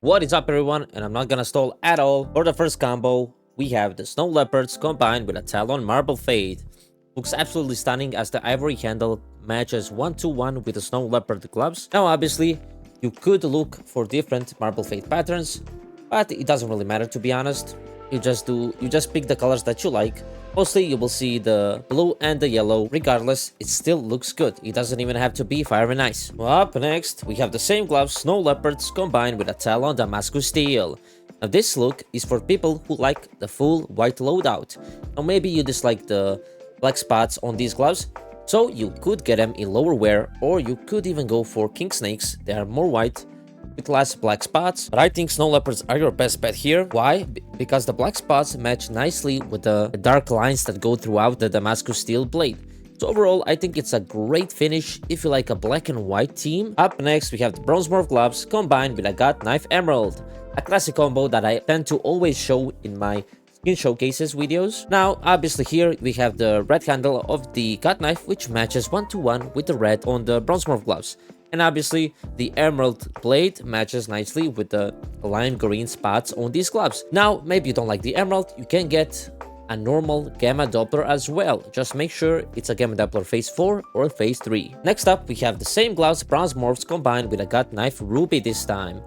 What is up everyone, and I'm not gonna stall at all. For the first combo, we have the Snow Leopards combined with a Talon Marble Fade. Looks absolutely stunning as the ivory handle matches 1-to-1 with the Snow Leopard gloves. Now obviously, you could look for different Marble Fade patterns, but it doesn't really matter to be honest. You just pick the colors that you like. Mostly you will see the blue and the yellow. Regardless, it still looks good. It doesn't even have to be fiery nice. Up next, we have the same gloves, Snow Leopards, combined with a Talon Damascus Steel. Now this look is for people who like the full white loadout. Now maybe you dislike the black spots on these gloves, so you could get them in lower wear, or you could even go for King Snakes. They are more white with less black spots, but I think Snow Leopards are your best bet here. Why? Because the black spots match nicely with the dark lines that go throughout the Damascus Steel blade. So overall, I think it's a great finish if you like a black and white team. Up next, we have the Bronze Morph gloves combined with a God Knife Emerald, a classic combo that I tend to always show in my skin showcases videos. Now, obviously here we have the red handle of the God Knife, which matches 1-to-1 with the red on the Bronze Morph gloves. And obviously, the emerald blade matches nicely with the lime green spots on these gloves. Now, maybe you don't like the emerald, you can get a normal Gamma Doppler as well. Just make sure it's a Gamma Doppler phase 4 or phase 3. Next up, we have the same gloves, Bronze Morphs, combined with a God Knife Ruby this time.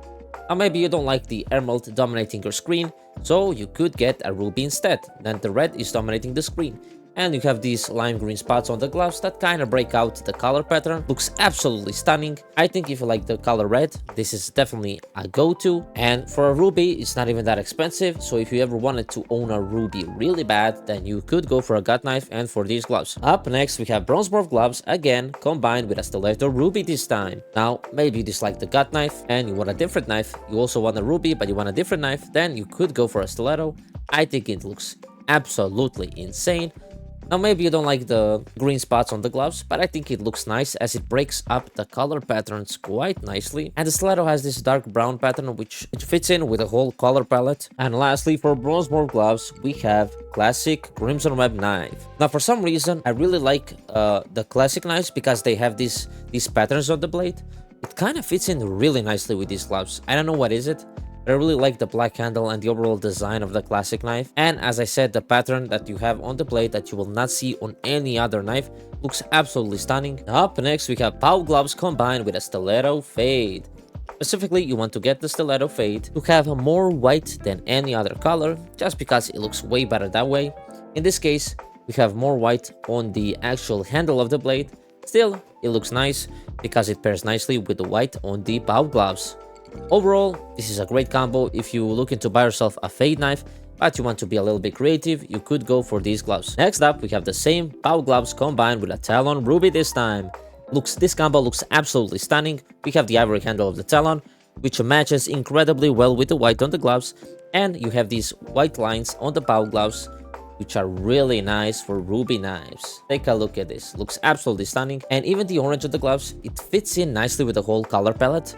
Now, maybe you don't like the emerald dominating your screen, so you could get a ruby instead. Then the red is dominating the screen. And you have these lime green spots on the gloves that kind of break out the color pattern. Looks absolutely stunning. I think if you like the color red, this is definitely a go-to. And for a ruby, it's not even that expensive. So if you ever wanted to own a ruby really bad, then you could go for a God Knife and for these gloves. Up next, we have Bronze Morph gloves, again, combined with a Stiletto Ruby this time. Now, maybe you dislike the God Knife and you want a different knife. You also want a ruby, but you want a different knife. Then you could go for a Stiletto. I think it looks absolutely insane. Now maybe you don't like the green spots on the gloves, but I think it looks nice as it breaks up the color patterns quite nicely. And the stiletto has this dark brown pattern which fits in with the whole color palette. And lastly, for Bronze Morph gloves, we have classic Crimson Web knife. Now for some reason, I really like the classic knives because they have these patterns on the blade. It kind of fits in really nicely with these gloves. I don't know what is it. I really like the black handle and the overall design of the classic knife. And as I said, the pattern that you have on the blade that you will not see on any other knife looks absolutely stunning. Up next, we have POW gloves combined with a Stiletto Fade. Specifically, you want to get the Stiletto Fade to have more white than any other color, just because it looks way better that way. In this case, we have more white on the actual handle of the blade. Still, it looks nice because it pairs nicely with the white on the POW gloves. Overall, this is a great combo. If you looking to buy yourself a fade knife, but you want to be a little bit creative, you could go for these gloves. Next up, we have the same POW gloves combined with a Talon Ruby this time. This combo looks absolutely stunning. We have the ivory handle of the Talon, which matches incredibly well with the white on the gloves, and you have these white lines on the POW gloves, which are really nice for ruby knives. Take a look at this. Looks absolutely stunning. And even the orange of the gloves, it fits in nicely with the whole color palette.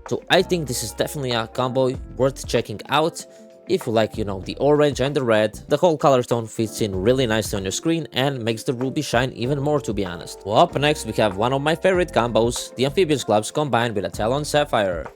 So I think this is definitely a combo worth checking out. If you like, the orange and the red, the whole color tone fits in really nicely on your screen and makes the ruby shine even more, to be honest. Well, up next, we have one of my favorite combos, the amphibious gloves combined with a Talon Sapphire.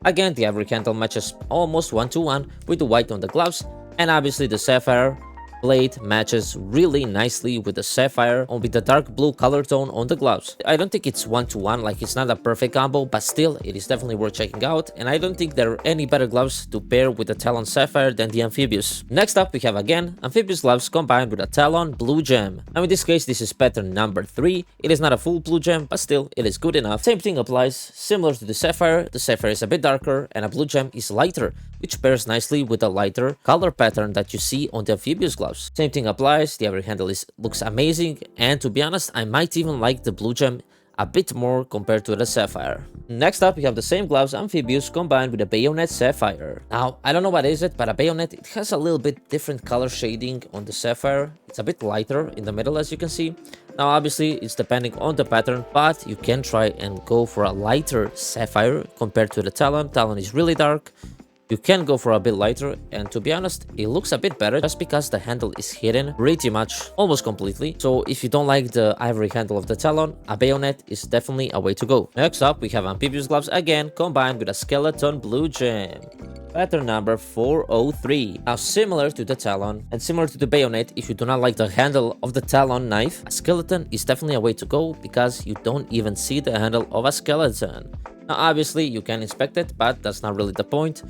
Again, the ivory handle matches almost 1-to-1 with the white on the gloves, and obviously the Sapphire blade matches really nicely with the sapphire with the dark blue color tone on the gloves. I don't think it's 1-to-1, like it's not a perfect combo, but still it is definitely worth checking out, and I don't think there are any better gloves to pair with the Talon Sapphire than the amphibious. Next up, we have again amphibious gloves combined with a Talon Blue Gem. Now in this case, this is pattern number 3. It is not a full blue gem, but still it is good enough. Same thing applies, similar to the sapphire. The sapphire is a bit darker and a blue gem is lighter, which pairs nicely with the lighter color pattern that you see on the amphibious gloves. Same thing applies, the ivory handle looks amazing, and to be honest, I might even like the blue gem a bit more compared to the sapphire. Next up, we have the same gloves, amphibious, combined with a bayonet sapphire. Now, I don't know what is it, but a bayonet, it has a little bit different color shading on the sapphire. It's a bit lighter in the middle, as you can see. Now, obviously, it's depending on the pattern, but you can try and go for a lighter sapphire compared to the Talon. Talon is really dark. You can go for a bit lighter, and to be honest, it looks a bit better just because the handle is hidden pretty much, almost completely. So if you don't like the ivory handle of the Talon, a bayonet is definitely a way to go. Next up, we have amphibious gloves again, combined with a skeleton blue gem. Pattern number 403. Now, similar to the Talon and similar to the bayonet, if you do not like the handle of the Talon knife, a skeleton is definitely a way to go because you don't even see the handle of a skeleton. Now, obviously, you can inspect it, but that's not really the point.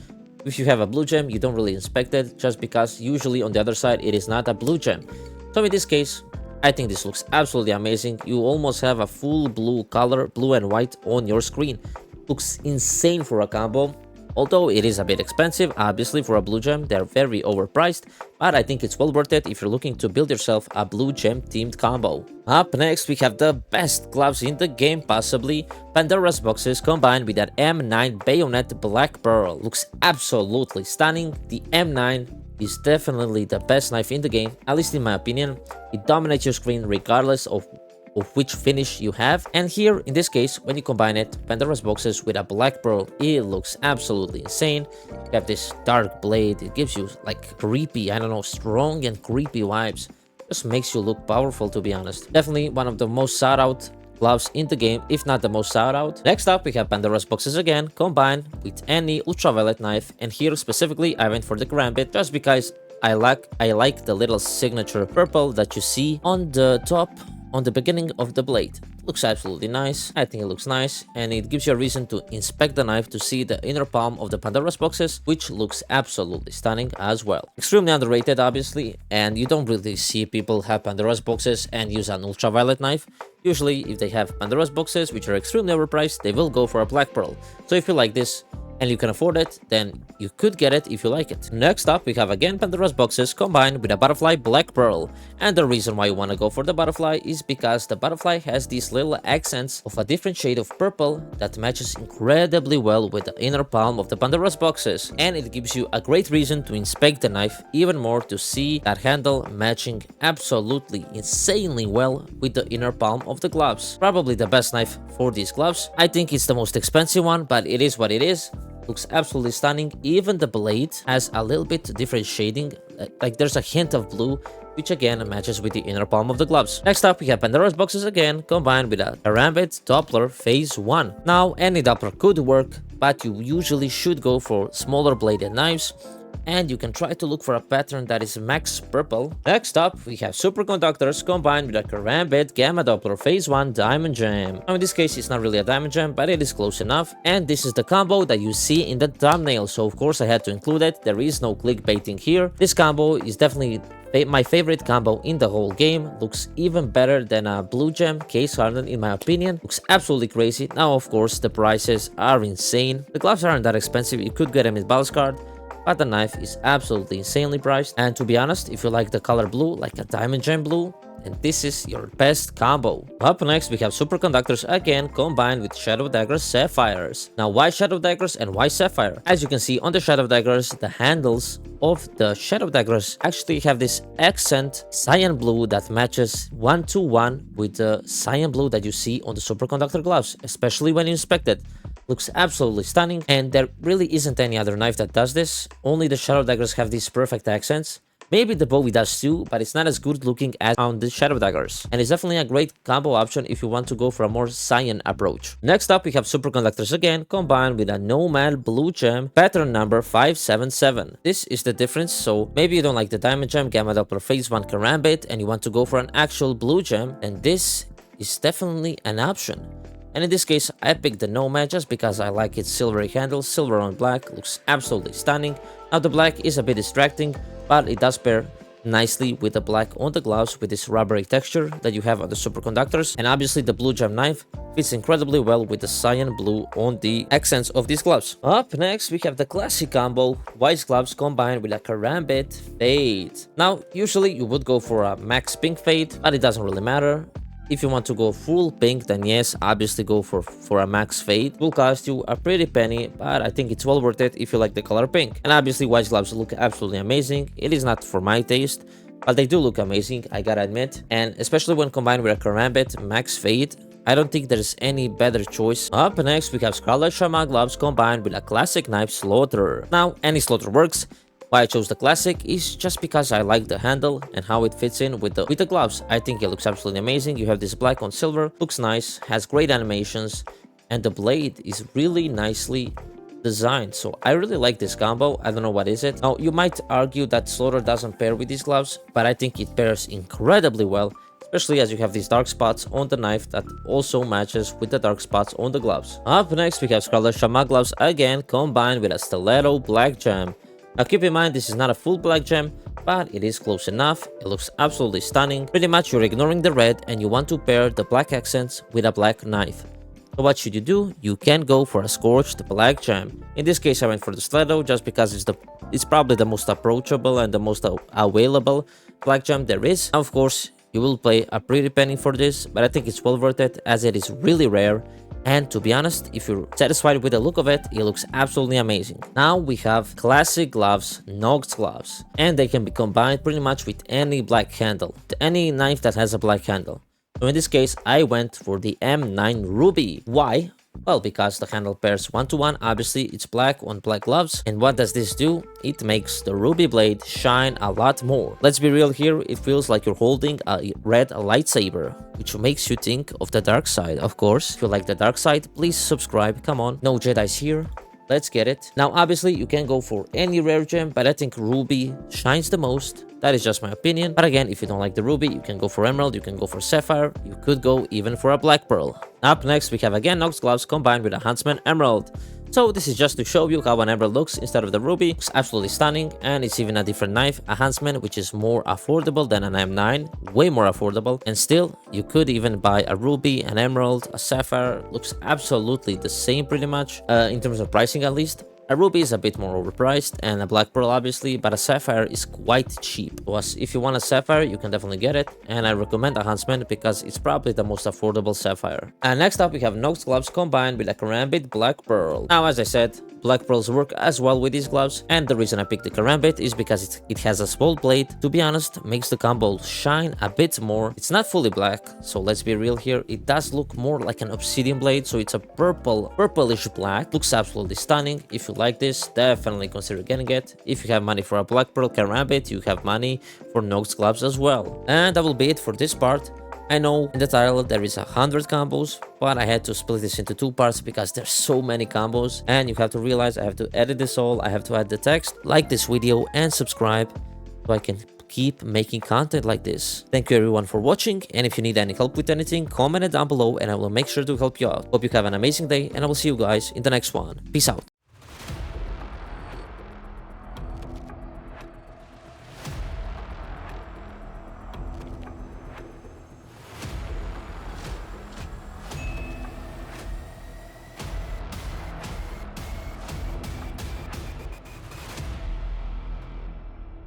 If you have a blue gem, you don't really inspect it just because usually on the other side it is not a blue gem. So in this case, I think this looks absolutely amazing. You almost have a full blue color, blue and white on your screen. Looks insane for a combo. Although it is a bit expensive, obviously for a blue gem, they're very overpriced, but I think it's well worth it if you're looking to build yourself a blue gem themed combo. Up next, we have the best gloves in the game possibly, Pandora's boxes combined with that M9 bayonet black pearl. Looks absolutely stunning. The M9 is definitely the best knife in the game, at least in my opinion. It dominates your screen regardless of which finish you have, and here in this case, when you combine it, Pandora's boxes with a black pearl, it looks absolutely insane. You have this dark blade, it gives you like creepy, I don't know, strong and creepy vibes. Just makes you look powerful, to be honest. Definitely one of the most sought out gloves in the game, if not the most sought out. Next up, we have Pandora's boxes again, combined with any ultraviolet knife, and here specifically I went for the Karambit just because I like the little signature purple that you see on the top, on the beginning of the blade. Looks absolutely nice. I think it looks nice, and it gives you a reason to inspect the knife to see the inner palm of the Pandora's boxes, which looks absolutely stunning as well. Extremely underrated, obviously, and you don't really see people have Pandora's boxes and use an ultraviolet knife. Usually, if they have Pandora's boxes, which are extremely overpriced, they will go for a black pearl. So if you like this, and you can afford it, then you could get it if you like it. Next up, we have again Pandora's boxes combined with a butterfly black pearl. And the reason why you want to go for the butterfly is because the butterfly has these little accents of a different shade of purple that matches incredibly well with the inner palm of the Pandora's boxes. And it gives you a great reason to inspect the knife even more to see that handle matching absolutely insanely well with the inner palm of the gloves. Probably the best knife for these gloves. I think it's the most expensive one, but it is what it is. Looks absolutely stunning. Even the blade has a little bit different shading, like there's a hint of blue, which again matches with the inner palm of the gloves. Next up, we have Pandora's boxes again, combined with a Karambit Doppler Phase 1. Now, any Doppler could work, but you usually should go for smaller bladed knives, and you can try to look for a pattern that is max purple. Next up, we have superconductors combined with a Karambit Gamma Doppler Phase 1 Diamond Gem. Now in this case, it's not really a diamond gem, but it is close enough, and this is the combo that you see in the thumbnail, so of course I had to include it. There is no clickbaiting here. This combo is definitely my favorite combo in the whole game. Looks even better than a blue gem case hardened in my opinion. Looks absolutely crazy. Now of course the prices are insane. The gloves aren't that expensive, you could get them in Balance card, but the knife is absolutely insanely priced. And to be honest, if you like the color blue, like a diamond gem blue, then this is your best combo. Up next, we have superconductors again combined with Shadow Daggers Sapphires. Now, why Shadow Daggers and why Sapphire? As you can see on the Shadow Daggers, the handles of the Shadow Daggers actually have this accent cyan blue that matches 1-to-1 with the cyan blue that you see on the superconductor gloves, especially when you inspect it. Looks absolutely stunning, and there really isn't any other knife that does this. Only the Shadow Daggers have these perfect accents. Maybe the Bowie does too, but it's not as good looking as on the Shadow Daggers. And it's definitely a great combo option if you want to go for a more cyan approach. Next up, we have superconductors again, combined with a Nomad Blue Gem, pattern number 577. This is the difference, so maybe you don't like the Diamond Gem Gamma Doppler Phase 1 Karambit and you want to go for an actual blue gem, and this is definitely an option. And in this case, I picked the Nomad just because I like its silvery handle. Silver on black looks absolutely stunning. Now the black is a bit distracting, but it does pair nicely with the black on the gloves with this rubbery texture that you have on the superconductors. And obviously the blue gem knife fits incredibly well with the cyan blue on the accents of these gloves. Up next, we have the classic combo, white gloves combined with a Karambit Fade. Now, usually you would go for a max pink fade, but it doesn't really matter. If you want to go full pink, then yes, obviously go for a max fade. It will cost you a pretty penny, but I think it's well worth it if you like the color pink. And obviously white gloves look absolutely amazing. It is not for my taste, but they do look amazing, I gotta admit. And especially when combined with a Karambit max fade, I don't think there's any better choice. Up next, we have Scarlet Shaman gloves combined with a classic knife slaughter. Now, any slaughter works. Why I chose the classic is just because I like the handle and how it fits in with the gloves. I think it looks absolutely amazing. You have this black on silver, looks nice, has great animations, and the blade is really nicely designed. So I really like this combo. I don't know what is it. Now, you might argue that slaughter doesn't pair with these gloves, but I think it pairs incredibly well, especially as you have these dark spots on the knife that also matches with the dark spots on the gloves. Up next, we have Scarlet Shaman gloves again combined with a stiletto black gem. Now keep in mind, this is not a full black gem, but it is close enough. It looks absolutely stunning. Pretty much you're ignoring the red and you want to pair the black accents with a black knife. So what should you do? You can go for a scorched black gem. In this case, I went for the stiletto just because it's probably the most approachable and the most available black gem there is. Now, of course, you will pay a pretty penny for this, but I think it's well worth it as it is really rare. And to be honest, if you're satisfied with the look of it, it looks absolutely amazing. Now we have classic gloves, Nox gloves, and they can be combined pretty much with any black handle, any knife that has a black handle. So in this case, I went for the M9 Ruby. Why? Well, because the handle pairs 1-to-1, obviously it's black on black gloves. And what does this do? It makes the ruby blade shine a lot more. Let's be real here, it feels like you're holding a red lightsaber, which makes you think of the dark side, of course. If you like the dark side, please subscribe, come on. No Jedis here. Let's get it. Now, obviously, you can go for any rare gem, but I think Ruby shines the most. That is just my opinion. But again, if you don't like the Ruby, you can go for Emerald, you can go for Sapphire, you could go even for a Black Pearl. Up next, we have again Nox gloves combined with a Huntsman Emerald. So this is just to show you how an emerald looks instead of the ruby. It's absolutely stunning, and it's even a different knife, a Huntsman, which is more affordable than an M9, way more affordable. And still, you could even buy a ruby, an emerald, a sapphire. Looks absolutely the same pretty much, in terms of pricing at least. A ruby is a bit more overpriced, and a black pearl obviously, but a sapphire is quite cheap. Plus, if you want a sapphire, you can definitely get it, and I recommend a Huntsman because it's probably the most affordable sapphire. And next up, we have Nox gloves combined with a Karambit black pearl. Now, as I said, black pearls work as well with these gloves, and the reason I picked the Karambit is because it has a small blade. To be honest, makes the combo shine a bit more. It's not fully black, so let's be real here. It does look more like an obsidian blade, so it's a purplish black. Looks absolutely stunning. If you like this, definitely consider getting it. If you have money for a black pearl Karambit, you have money for Nox gloves as well. And that will be it for this part. I know in the title there is 100 combos, but I had to split this into two parts because there's so many combos, and you have to realize I have to edit this all, I have to add the text. Like this video and subscribe so I can keep making content like this. Thank you everyone for watching, and if you need any help with anything, comment it down below and I will make sure to help you out. Hope you have an amazing day, and I will see you guys in the next one. Peace out.